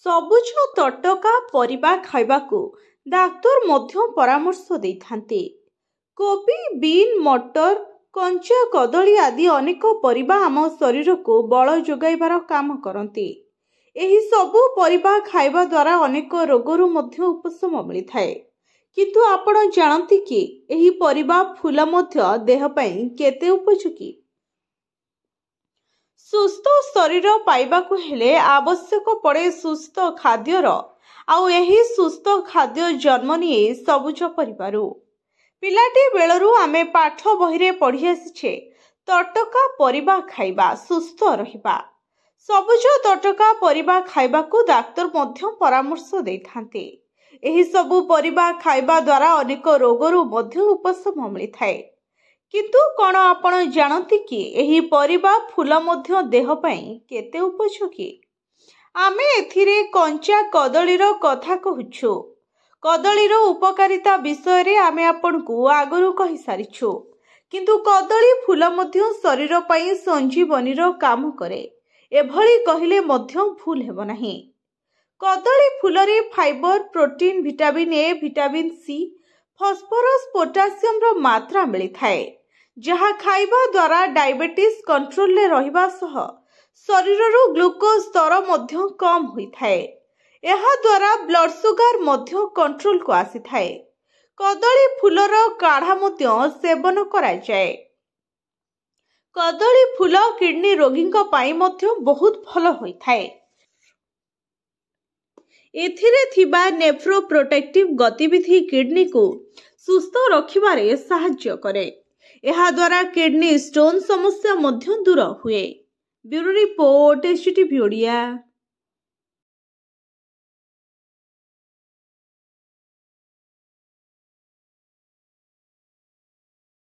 ସବୁଜ ତଟକା ପରିବା ଖାଇବାକୁ ଡାକ୍ତର ମଧ୍ୟ ପରାମର୍ଶ ଦେଇଥାନ୍ତି। କୋବି, ବିନ୍, ମଟର, କଞ୍ଚା କଦଳୀ ଆଦି ଅନେକ ପରିବା ଆମ ଶରୀରକୁ ବଳ ଯୋଗାଇବାର କାମ କରନ୍ତି। ଏହି ସବୁ ପରିବା ଖାଇବା ଦ୍ୱାରା ଅନେକ ରୋଗରୁ ମଧ୍ୟ ଉପଶମ ମିଳିଥାଏ। କିନ୍ତୁ ଆପଣ ଜାଣନ୍ତି କି ଏହି ପରିବା ଫୁଲ ମଧ୍ୟ ଦେହ ପାଇଁ କେତେ ଉପଯୋଗୀ? ସୁସ୍ଥ ଶରୀର ପାଇବାକୁ ହେଲେ ଆବଶ୍ୟକ ପଡ଼େ ସୁସ୍ଥ ଖାଦ୍ୟର, ଆଉ ଏହି ସୁସ୍ଥ ଖାଦ୍ୟ ଜନ୍ମ ନିଏ ସବୁଜ ପରିବାରୁ। ପିଲାଟି ବେଳରୁ ଆମେ ପାଠ ବହିରେ ପଢ଼ି ଆସିଛେ ତଟକା ପରିବା ଖାଇବା, ସୁସ୍ଥ ରହିବା। ସବୁଜ ତଟକା ପରିବା ଖାଇବାକୁ ଡାକ୍ତର ମଧ୍ୟ ପରାମର୍ଶ ଦେଇଥାନ୍ତି। ଏହି ସବୁ ପରିବା ଖାଇବା ଦ୍ୱାରା ଅନେକ ରୋଗରୁ ମଧ୍ୟ ଉପଶମ ମିଳିଥାଏ। କିନ୍ତୁ କ'ଣ ଆପଣ ଜାଣନ୍ତି କି ଏହି ପରିବା ଫୁଲ ମଧ୍ୟ ଦେହ ପାଇଁ କେତେ ଉପଯୋଗୀ? ଆମେ ଏଥିରେ କଞ୍ଚା କଦଳୀର କଥା କହୁଛୁ। କଦଳୀର ଉପକାରିତା ବିଷୟରେ ଆମେ ଆପଣଙ୍କୁ ଆଗରୁ କହିସାରିଛୁ। କିନ୍ତୁ କଦଳୀ ଫୁଲ ମଧ୍ୟ ଶରୀର ପାଇଁ ସଞ୍ଜୀବନୀର କାମ କରେ, ଏଭଳି କହିଲେ ମଧ୍ୟ ଭୁଲ ହେବ ନାହିଁ। କଦଳୀ ଫୁଲରେ fibre, protein, vitamin A, vitamin C, phosphorus, ପୋଟାସିୟମର ମାତ୍ରା ମିଳିଥାଏ, ଯାହା ଖାଇବା ଦ୍ୱାରା ଡାଇବେଟିସ୍ କଣ୍ଟ୍ରୋଲରେ ରହିବା ସହ ଶରୀରରୁ ଗ୍ଲୁକୋଜ ସ୍ତର ମଧ୍ୟ କମ୍ ହୋଇଥାଏ। ଏହା ଦ୍ୱାରା ବ୍ଲଡ୍ ସୁଗାର ମଧ୍ୟ କଣ୍ଟ୍ରୋଲକୁ ଆସିଥାଏ। କଦଳୀ ଫୁଲର କାଢ଼ା ମଧ୍ୟ ସେବନ କରାଯାଏ। କଦଳୀ ଫୁଲ କିଡ୍ନି ରୋଗୀଙ୍କ ପାଇଁ ମଧ୍ୟ ବହୁତ ଭଲ ହୋଇଥାଏ। ଏଥିରେ ଥିବା ନେଫ୍ରୋପ୍ରୋଟେକ୍ଟିଭ ଗତିବିଧି କିଡ୍ନିକୁ ସୁସ୍ଥ ରଖିବାରେ ସାହାଯ୍ୟ କରେ। ଏହା ଦ୍ୱାରା କିଡ୍ନି ଷ୍ଟୋନ୍ ସମସ୍ୟା ମଧ୍ୟ ଦୂର ହୁଏ। Bureau report, SCTV Odia.